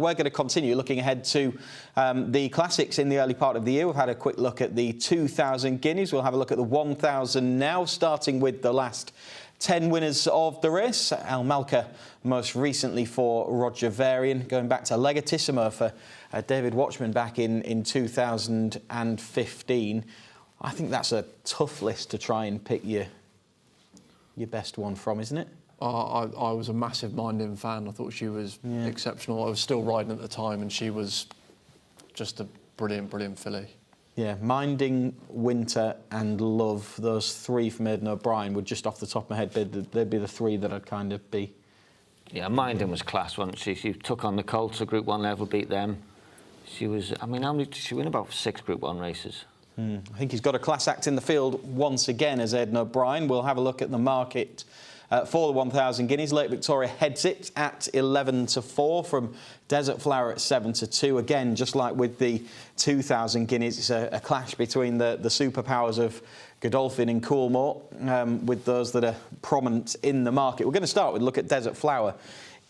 We're going to continue looking ahead to the classics in the early part of the year. We've had a quick look at the 2,000 Guineas. We'll have a look at the 1,000 now, starting with the last 10 winners of the race. Al Malka most recently for Roger Varian, going back to Legitissimo for David Watchman back in 2015. I think that's a tough list to try and pick your best one from, isn't it? I was a massive Minding fan. I thought she was exceptional. I was still riding at the time, and she was just a brilliant, brilliant filly. Yeah, Minding, Winter and Love, those three from Aidan O'Brien would just off the top of my head, they'd be the three that I'd kind of be. Yeah, Minding was class, wasn't she? She took on the Colts at Group 1 level, beat them. She was, I mean, how many did she win? About 6 Group 1 races. I think he's got a class act in the field once again as Aidan O'Brien. We'll have a look at the market for the 1,000 Guineas. Lake Victoria heads it at 11-4 from Desert Flower at 7-2. Again, just like with the 2,000 Guineas, it's a clash between the superpowers of Godolphin and Coolmore with those that are prominent in the market. We're going to start with a look at Desert Flower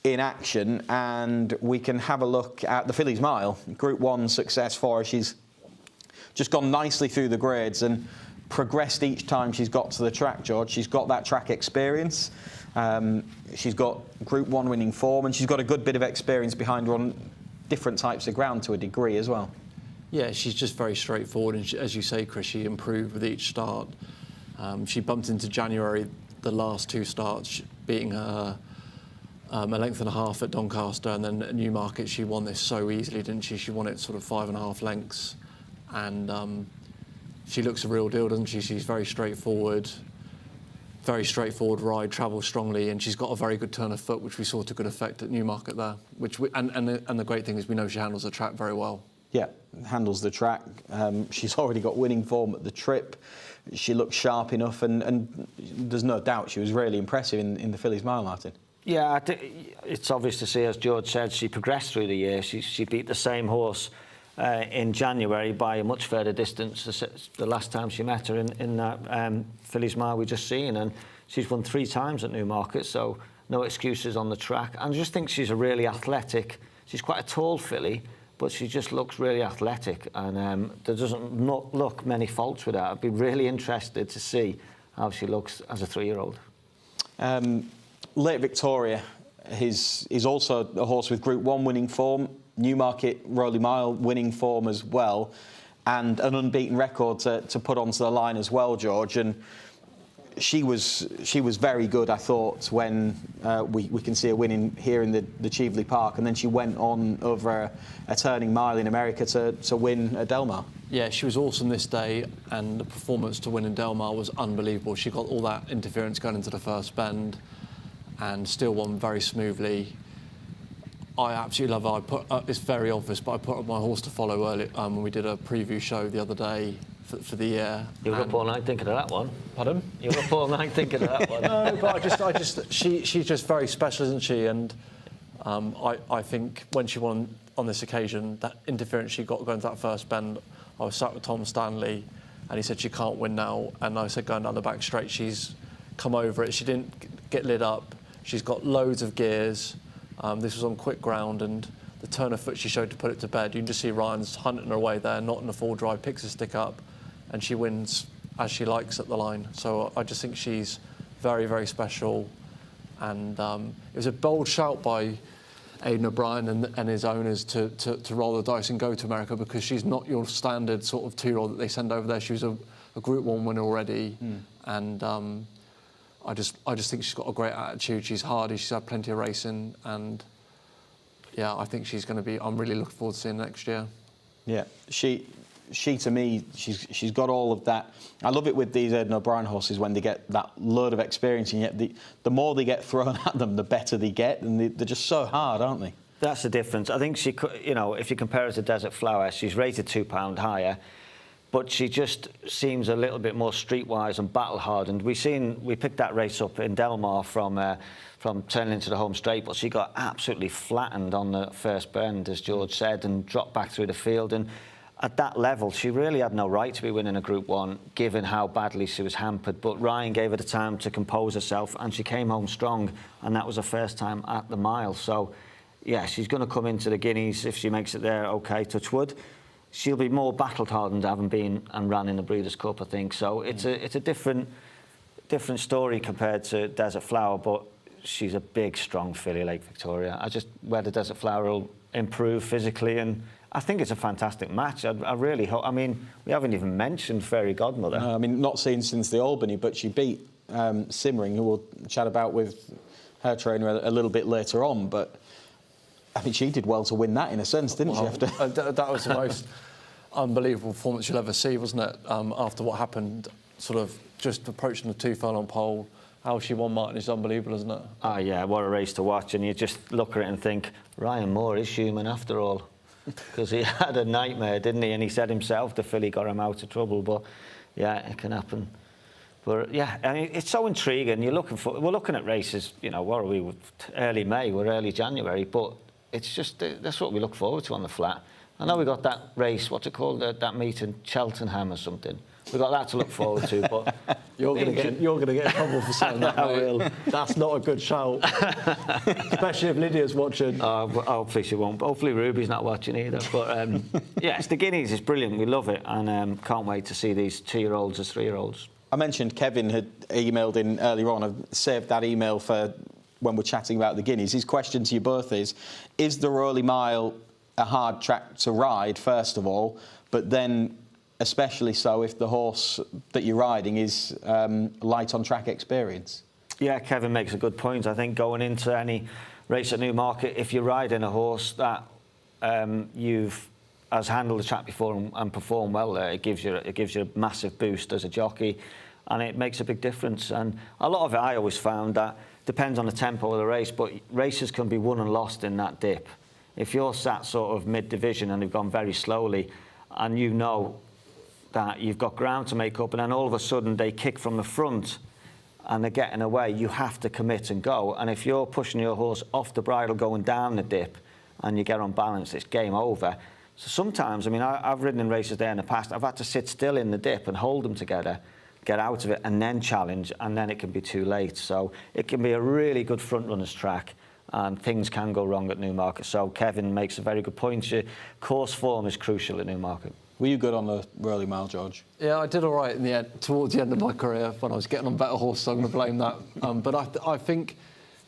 in action, and we can have a look at the Fillies Mile. Group 1 success for her. She's just gone nicely through the grades and progressed each time she's got to the track, George. She's got that track experience. She's got Group 1 winning form, and she's got a good bit of experience behind her on different types of ground to a degree as well. Yeah, she's just very straightforward, and as you say, Chris, she improved with each start. She bumped into January the last 2 starts, beating her a length and a half at Doncaster, and then at Newmarket she won this so easily, didn't she? She won it sort of 5.5 lengths, and she looks a real deal, doesn't she? She's very straightforward ride, travels strongly, and she's got a very good turn of foot, which we saw to good effect at Newmarket there. And the great thing is we know she handles the track very well. Yeah, handles the track. She's already got winning form at the trip. She looks sharp enough, and there's no doubt she was really impressive in the Fillies Mile, Martin. Yeah, I think it's obvious to see, as George said, she progressed through the year. She beat the same horse in January by a much further distance the last time she met her in that Fillies Mile we just seen, and she's won 3 times at Newmarket, so no excuses on the track. And I just think she's a really athletic. She's quite a tall filly, but she just looks really athletic, and there doesn't look many faults with her. I'd be really interested to see how she looks as a 3-year-old. Lake Victoria is also a horse with Group 1 winning form, Newmarket Rowley Mile winning form as well, and an unbeaten record to put onto the line as well, George. And she was very good, I thought, when we can see her winning here in the Cheveley Park, and then she went on over a turning mile in America to win at Del Mar. Yeah, she was awesome this day, and the performance to win in Del Mar was unbelievable. She got all that interference going into the first bend and still won very smoothly. I absolutely love her. It's very obvious, but I put up my horse to follow early when we did a preview show the other day for the year. You were up all night thinking of that one. Pardon? You were up all night thinking of that one. No, but she's just very special, isn't she? And I think when she won on this occasion, that interference she got going to that first bend, I was sat with Tom Stanley, and he said she can't win now. And I said going down the back straight, she's come over it. She didn't get lit up. She's got loads of gears. This was on quick ground, and the turn of foot she showed to put it to bed. You can just see Ryan's hunting her away there, not in a full drive, picks a stick up, and she wins as she likes at the line. So I just think she's very, very special. And it was a bold shout by Aidan O'Brien and his owners to roll the dice and go to America, because she's not your standard sort of 2-year-old that they send over there. She was a Group 1 winner already, and I just think she's got a great attitude. She's hardy. She's had plenty of racing, and yeah, I think she's going to be. I'm really looking forward to seeing her next year. Yeah, she to me, she's got all of that. I love it with these Aidan O'Brien horses when they get that load of experience, and yet the more they get thrown at them, the better they get, and they're just so hard, aren't they? That's the difference. I think she could, you know, if you compare her to Desert Flower, she's rated £2 higher, but she just seems a little bit more streetwise and battle-hardened. We picked that race up in Del Mar from turning into the home straight, but she got absolutely flattened on the first bend, as George said, and dropped back through the field. And at that level, she really had no right to be winning a Group 1, given how badly she was hampered. But Ryan gave her the time to compose herself, and she came home strong, and that was her first time at the mile. So yeah, she's going to come into the Guineas if she makes it there. Okay, touch wood. She'll be more battle-hardened having been and ran in the Breeders' Cup, I think. So it's a different story compared to Desert Flower, but she's a big, strong filly, Lake Victoria. Whether Desert Flower will improve physically, and I think it's a fantastic match. I really hope. I mean, we haven't even mentioned Fairy Godmother. No, I mean, not seen since the Albany, but she beat Simmering, who we'll chat about with her trainer a little bit later on. But I think she did well to win that in a sense, didn't she? After that was the most unbelievable performance you'll ever see, wasn't it? After what happened, sort of just approaching the 2-furlong pole. How she won Martin is unbelievable, isn't it? Oh, yeah, what a race to watch. And you just look at it and think, Ryan Moore is human after all. Because he had a nightmare, didn't he? And he said himself the filly got him out of trouble. But, yeah, it can happen. But, yeah, I mean, it's so intriguing. We're looking at races, you know, what are we, early May, we're early January. But it's just, that's what we look forward to on the flat. I know we got that race, what's it called, that meet in Cheltenham or something. We've got that to look forward to, but... You're going to get in trouble for saying that, I will. That's not a good shout. Especially if Lydia's watching. Hopefully she won't. Hopefully Ruby's not watching either. But, yes, the Guineas is brilliant. We love it, and can't wait to see these 2-year-olds as 3-year-olds. I mentioned Kevin had emailed in earlier on. I've saved that email for when we're chatting about the Guineas. His question to you both is the Rowley Mile a hard track to ride, first of all, but then... especially so if the horse that you're riding is light on track experience? Yeah, Kevin makes a good point. I think going into any race at Newmarket, if you're riding a horse that has handled the track before and performed well there, it gives you a massive boost as a jockey, and it makes a big difference. And a lot of it, I always found, that depends on the tempo of the race, but races can be won and lost in that dip. If you're sat sort of mid-division and you've gone very slowly, and you know that you've got ground to make up, and then all of a sudden they kick from the front and they're getting away, you have to commit and go. And if you're pushing your horse off the bridle going down the dip and you get on balance, it's game over. So sometimes, I mean, I've ridden in races there in the past, I've had to sit still in the dip and hold them together, get out of it, and then challenge, and then it can be too late. So it can be a really good front runner's track, and things can go wrong at Newmarket. So Kevin makes a very good point. Your course form is crucial at Newmarket. Were you good on the Rowley Mile, George? Yeah, I did all right in the end, towards the end of my career when I was getting on better horses, so I'm going to blame that. But I think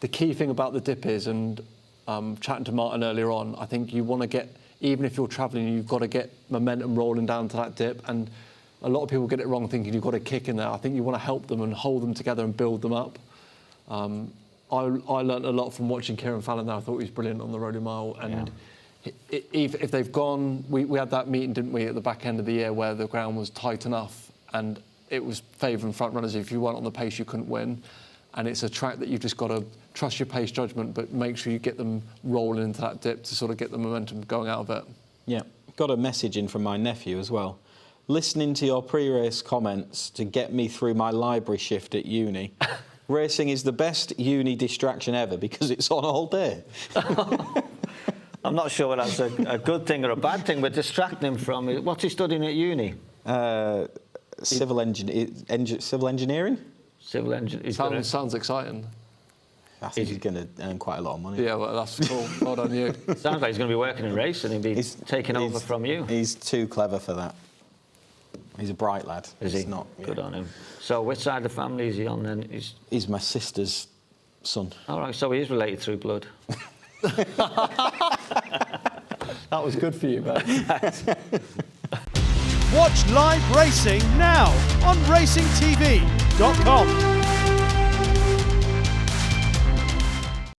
the key thing about the dip is, and chatting to Martin earlier on, I think you want to get, even if you're travelling, you've got to get momentum rolling down to that dip. And a lot of people get it wrong thinking you've got to kick in there. I think you want to help them and hold them together and build them up. I learnt a lot from watching Kieran Fallon there. I thought he was brilliant on the Rowley Mile. And yeah. If they've gone, we had that meeting, didn't we, at the back end of the year where the ground was tight enough and it was favouring front runners. If you weren't on the pace, you couldn't win. And it's a track that you've just got to trust your pace judgment, but make sure you get them rolling into that dip to sort of get the momentum going out of it. Yeah, got a message in from my nephew as well. Listening to your pre-race comments to get me through my library shift at uni. Racing is the best uni distraction ever because it's on all day. I'm not sure whether that's a good thing or a bad thing, but distracting him from it. What's he studying at uni? Civil engineering. Civil engineering. Sounds exciting. I think he's going to earn quite a lot of money. Yeah, well, that's cool. Well done, you. Sounds like he's going to be working in racing and he's taking over from you. He's too clever for that. He's a bright lad. Is he? Not, Good on him. So which side of the family is he on then? He's my sister's son. All right, so he is related through blood. That was good for you, man. Watch live racing now on racingtv.com.